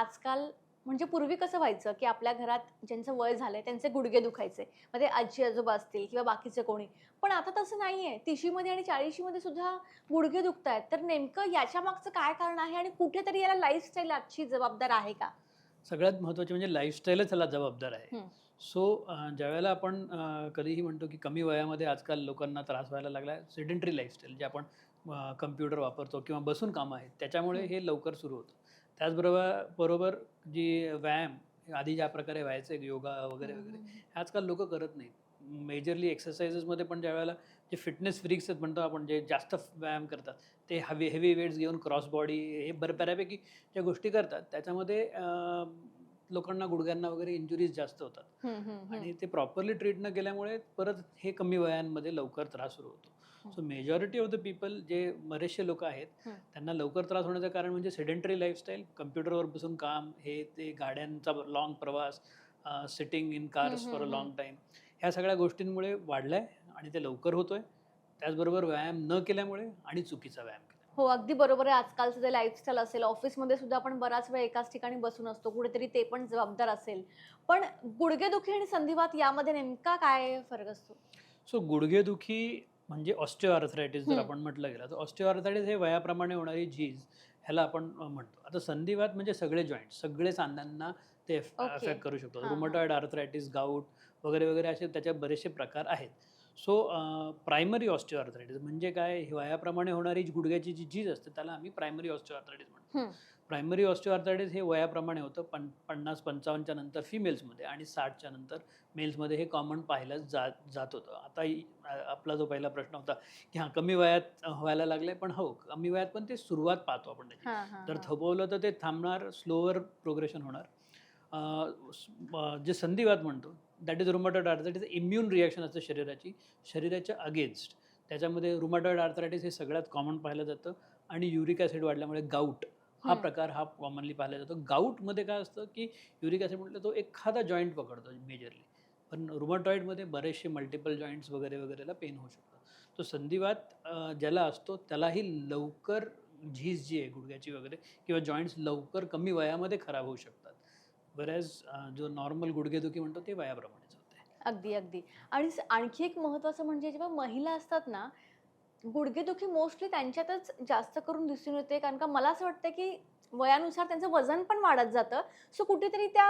आजकाल म्हणजे पूर्वी कसं व्हायचं, की आपल्या घरात ज्यांचं वय झालंय त्यांचे गुडघे दुखायचे. मग ते आजी-आजोबा असतील किंवा बाकीचे कोणी. पण आता तसं नाहीये. 30मध्ये आणि 40मध्ये सुद्धा गुडघे दुखतायत. तर नेमकं याच्या मागचं काय कारण आहे आणि कुठेतरी याला लाईफस्टाईल आजची जबाबदार आहे का? सगळ्यात महत्त्वाचे म्हणजे लाईफस्टाईलच ह्याला जबाबदार आहे. हं. सो ज्यावेळेला आपण कधीही म्हणतो की कमी वयामध्ये आजकाल लोकांना त्रास व्हायला लागला आहे, सेडेंटरी लाईफस्टाईल जे आपण कम्प्युटर वापरतो किंवा बसून कामं आहेत, त्याच्यामुळे हं. हे लवकर सुरू होतं. बरोबर जी व्यायाम आधी ज्या प्रकारे व्हायचे योगा वगैरे, हं, वगैरे, हं. हे आजकाल लोकं करत नाहीत. मेजरली एक्सरसाइजेसमध्ये पण ज्यावेळेला जे फिटनेस फ्रीक्स आहेत म्हणतो आपण, जे जास्त व्यायाम करतात, ते हेवी वेट्स घेऊन क्रॉस बॉडी हे बऱ्यापैकी ज्या गोष्टी करतात त्याच्यामध्ये लोकांना गुडघ्यांना वगैरे इंजुरीज जास्त होतात हं, हं, हं. आणि ते प्रॉपरली ट्रीट न केल्यामुळे परत हे कमी वयांमध्ये लवकर त्रास सुरू होतो. हं. So majority of the people जे बरेचसे लोक आहेत हं. त्यांना लवकर त्रास होण्याचं कारण म्हणजे सेडेंटरी लाईफस्टाईल, कम्प्युटरवर बसून काम, हे ते गाड्यांचा लाँग प्रवास, सिटिंग इन हं, कार्स फॉर अ हं, हं. लाँग टाईम, ह्या सगळ्या गोष्टींमुळे वाढलं आहे आणि ते लवकर होतोय. त्याचबरोबर व्यायाम न केल्यामुळे आणि चुकीचा व्यायाम केल्यामुळे. हो, अगदी बरोबर आहे. आजकालचं जे लाईफस्टाईल असेल, ऑफिसमध्ये सुद्धा आपण बराच वेळ एकाच ठिकाणी बसून असतो. कुठेतरी ते पण जबाबदार असेल. पण गुडघेदुखी आणि संधिवात यामध्ये नेमका काय फरक असतो? सो गुडघेदुखी म्हणजे ऑस्टिओआर्थरायटिस जर हं. आपण म्हटलं गेलं तर ऑस्टिओआर्थरायटिस हे वयाप्रमाणे होणारी झीज ह्याला आपण म्हणतो. आता संधिवात म्हणजे सगळे जॉईंट, सगळे सांध्यांना ते ओके. अफेक्ट करू शकतो. हां, हां. रुमटॉइड आर्थरायटिस, गाऊट वगैरे वगैरे असे त्याचे बरेचसे प्रकार आहेत. सो प्रायमरी ऑस्टिओआर्थरायटिस म्हणजे काय, ही वयाप्रमाणे होणारी गुडघ्याची जी झीज असते त्याला आम्ही प्रायमरी ऑस्टिओआर्थरायटिस म्हणतो. हं. प्रायमरी ऑस्टिओआर्थरायटिस हे वयाप्रमाणे होतं. 50-55च्या नंतर फिमेल्समध्ये आणि 60च्या नंतर मेल्समध्ये हे कॉमन पाहिलं जात होतं. आता आपला जो पहिला प्रश्न होता, की हां, कमी वयात व्हायला लागलंय, पण हो, कमी वयात पण ते सुरुवात पाहतो आपण त्याची. हां, हां, जर हां. थोपवलं तर ते थांबणार, स्लोवर प्रोग्रेशन होणार. जे संधिवात म्हणतो, that is rheumatoid arthritis. Immune reaction असते शरीराच्या अगेन्स्ट. त्याच्यामध्ये रुमॅटॉइड आर्थरायटिस हे सगळ्यात कॉमन पाहिलं जातं आणि युरिक ॲसिड वाढल्यामुळे गाऊट हा हं. प्रकार हा कॉमनली पाहिला जातो. गाऊटमध्ये काय असतं, की युरिक ॲसिड म्हटलं तो एखादा जॉइंट पकडतो मेजरली. पण रुमॅटॉइडमध्ये बरेचसे मल्टिपल जॉइंट्स वगैरे वगैरेला पेन होऊ शकतं. तो संधिवात ज्याला असतो त्यालाही लवकर झीज जी आहे गुडघ्याची वगैरे किंवा जॉइंट्स लवकर कमी वयामध्ये खराब होऊ शकतात. व्हेअरएज जो नॉर्मल गुडघेदुखी म्हणतो ते वयाप्रमाणेच होते. अगदी, अगदी. आणि आणखी एक महत्त्वाचं म्हणजे जेव्हा महिला असतात ना, गुडघेदुखी मोस्टली त्यांच्यातच जास्त करून दिसून येते. कारण का मला असं वाटतं, की वयानुसार त्यांचं वजन पण वाढत जातं. सो कुठेतरी त्या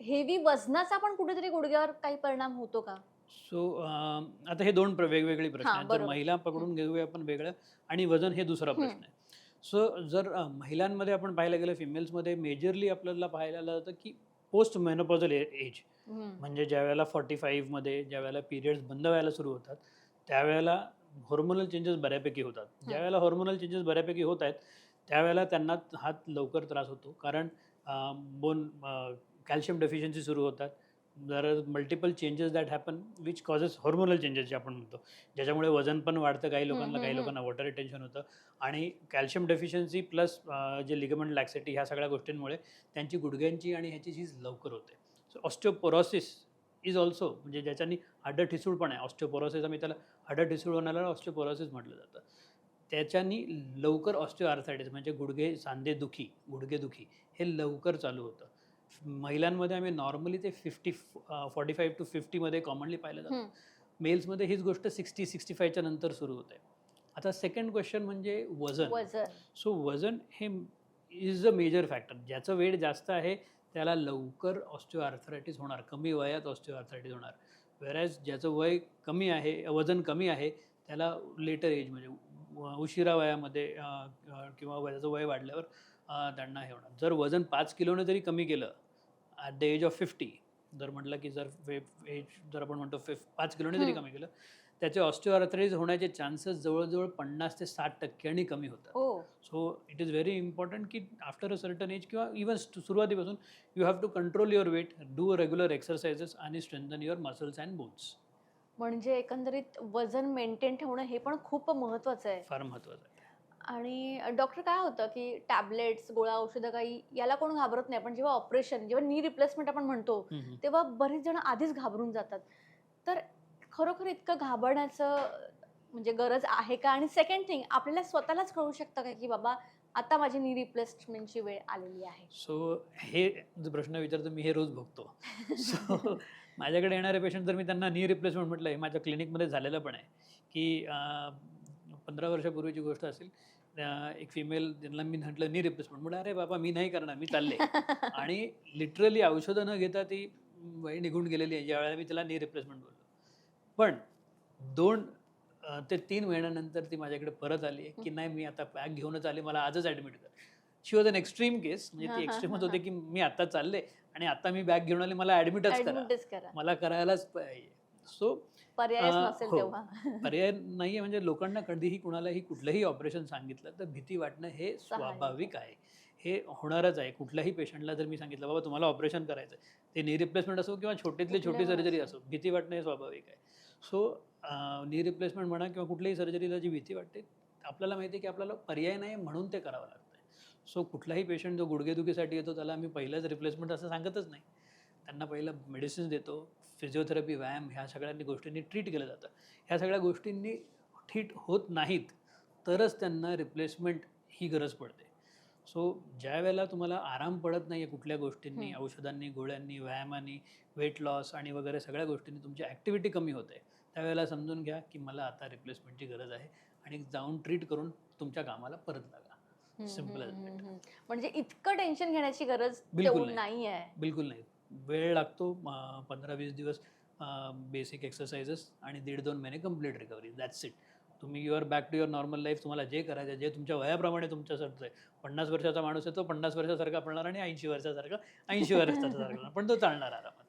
हेवी वजनाचा पण कुठेतरी गुडघ्यावर काही परिणाम होतो का? सो आता हे 2 वेगवेगळे प्रश्न हां, आहेत. जर बरोबर. महिला हं. पकडून घेऊया आपण वेगळं आणि वजन हे दुसरा हं. प्रश्न आहे. सो जर महिलांमध्ये आपण पाहायला गेलं, फिमेल्समध्ये मेजरली आपल्याला पाहायला जातं, की पोस्ट मेनोपॉझल एज हं. म्हणजे ज्यावेळेला 45 मध्ये ज्यावेळेला पिरियड्स बंद व्हायला सुरू होतात, त्यावेळेला हार्मोनल चेंजेस बऱ्यापैकी होतात. हं. ज्यावेळेला हार्मोनल चेंजेस बऱ्यापैकी होत आहेत, त्यावेळेला त्यांना हात लवकर त्रास होतो. कारण बोन कॅल्शियम डेफिशियन्सी सुरू होतात. There are multiple changes that happen which causes hormonal changes जे आपण म्हणतो. ज्याच्यामुळे वजन पण वाढतं हं, हं, काही हं. लोकांना वॉटर रिटेन्शन होतं आणि कॅल्शियम डेफिशियन्सी प्लस जे लिगामेंट लॅक्सिटी ह्या सगळ्या गोष्टींमुळे त्यांची गुडघ्यांची आणि ह्याची झीज लवकर होते. सो ऑस्टिओपोरोसिस इज ऑल्सो म्हणजे ज्याच्यानी हाडं ठिसूळ पण आहे. ऑस्टिओपोरोसिस आम्ही त्याला हाडं ठिसूळ होण्याला ऑस्टिओपोरोसिस म्हटलं जातं. त्याच्यानी लवकर ऑस्टिओआर्थरायटिस म्हणजे सांधेदुखी, गुडघेदुखी हे लवकर चालू होतं. महिलांमध्ये आम्ही नॉर्मली ते 45 टू 50 मध्ये कॉमनली पाहिलं जातं. हं. मेल्समध्ये हीच गोष्ट 60-65 च्या नंतर सुरू होते. आता सेकंड क्वेश्चन म्हणजे वजन. वजन. सो वजन हे इज अ मेजर फॅक्टर. ज्याचं वेट जास्त आहे त्याला लवकर ऑस्टिओआर्थरायटिस होणार. कमी वयात ऑस्टिओआर्थरायटिस होणार. व्हेअरएज ज्याचं वय कमी आहे, वजन कमी आहे, त्याला लेटर एज म्हणजे उशिरा वयामध्ये किंवा त्याचं वय वाढल्यावर त्यांना हे होणार. जर वजन 5 किलोने जरी कमी केलं ॲट द एज ऑफ 50, जर म्हटलं की जर एज जर आपण म्हणतो 5 किलोने जरी हं. कमी केलं, त्याचे ऑस्टिओआर्थरायटिस होण्याचे चान्सेस जवळ-जवळ 50 ते 60% कमी होतात. Oh! So it is very important की आफ्टर अ सर्टन एज किंवा इव्हन सुरुवातीपासून you have to control your weight, do regular exercises आणि strengthen your muscles and bones. म्हणजे एकंदरीत वजन मेंटेन ठेवणं हे पण खूप महत्वाचं आहे. फार महत्त्वाचं आहे. आणि डॉक्टर काय होतं, की टॅबलेट्स, गोळ्या, औषधं काही याला कोण घाबरत नाही. पण जेव्हा ऑपरेशन, जेव्हा नी रिप्लेसमेंट आपण म्हणतो, हं, हं. तेव्हा बरेच जण आधीच घाबरून जातात. तर खरोखर इतकं घाबरण्याचं म्हणजे गरज आहे का? आणि सेकंड थिंग आपल्याला स्वतःलाच कळू शकतं का, की बाबा आता माझी नी रिप्लेसमेंटची वेळ आलेली आहे. सो हे जो प्रश्न विचारतो मी हे रोज बघतो. सो माझ्याकडे येणारे पेशंट जर मी त्यांना नी रिप्लेसमेंट म्हटलं, हे माझ्या क्लिनिकमध्ये झालेलं पण आहे, की 15 वर्षापूर्वीची गोष्ट असेल. एक फिमेल ज्यांना मी म्हटलं नी रिप्लेसमेंट, म्हटलं अरे बाबा मी नाही करणार, मी चालले. आणि लिटरली औषधं न घेता ती बाई निघून गेलेली आहे, ज्यावेळेला मी तिला नी रिप्लेसमेंट बोललो. पण 2 ते 3 महिन्यानंतर ती माझ्याकडे परत आली आहे, की नाही मी आता बॅग घेऊनच आले, मला आजच ॲडमिट कर. शी वॉज अन एक्स्ट्रीम केस, म्हणजे ती एक्स्ट्रीमच होते, की मी आता चालले आणि आता मी बॅग घेऊन आले, मला ॲडमिटच करा, ऍडमिटच करा, मला करायलाच पाहिजे. सो पर्यायच नसेल हो. तेव्हा. पर्याय नाहीये. म्हणजे लोकांना कधीही कुणालाही कुठलंही ऑपरेशन सांगितलं तर भीती वाटणं हे स्वाभाविक आहे. हे होणारच आहे. कुठल्याही पेशंटला जर मी सांगितलं बाबा तुम्हाला ऑपरेशन करायचं आहे, ते नी रिप्लेसमेंट असो किंवा छोटीतली छोटी कुठलं सर्जरी असो. असो, भीती वाटणं हे स्वाभाविक आहे. सो नी रिप्लेसमेंट म्हणा किंवा कुठल्याही सर्जरीला जी भीती वाटते, आपल्याला माहिती आहे की आपल्याला पर्याय नाही म्हणून ते करावं लागतं. सो कुठलाही पेशंट जो गुडघेदुखीसाठी येतो त्याला आम्ही पहिलंच रिप्लेसमेंट असं सांगतच नाही. त्यांना पहिलं मेडिसिन्स देतो, फिजिओथेरपी, व्यायाम ह्या सगळ्यांनी गोष्टींनी ट्रीट केलं जातं. ह्या सगळ्या गोष्टींनी ठीक होत नाहीत, तरच त्यांना रिप्लेसमेंट ही गरज पडते. सो ज्यावेळेला तुम्हाला आराम पडत नाही आहे कुठल्या गोष्टींनी, औषधांनी, गोळ्यांनी, व्यायामाने, वेट लॉस आणि वगैरे सगळ्या गोष्टींनी तुमची ॲक्टिव्हिटी कमी होते, त्यावेळेला समजून घ्या की मला आता रिप्लेसमेंटची गरज आहे आणि जाऊन ट्रीट करून तुमच्या कामाला परत लागा. Simple as that. म्हणजे इतकं टेन्शन घेण्याची गरज बिलकुल तेवढी नाही. नाही आहे. बिलकुल नाही. वेळ लागतो 15-20 दिवस बेसिक एक्सरसाइजेस आणि 1.5-2 महिने कंप्लीट रिकव्हरी. That's it. तुम्ही you are back to your normal life. तुम्हाला जे करायचं आहे, जे तुमच्या वयाप्रमाणे तुमच्यासारखं आहे. 50 वर्षाचा माणूस आहे तो 50 वर्षासारखा पळणार आणि 80 वर्षासारखा 80 वर्षाचा पण तो चालणार आरामात.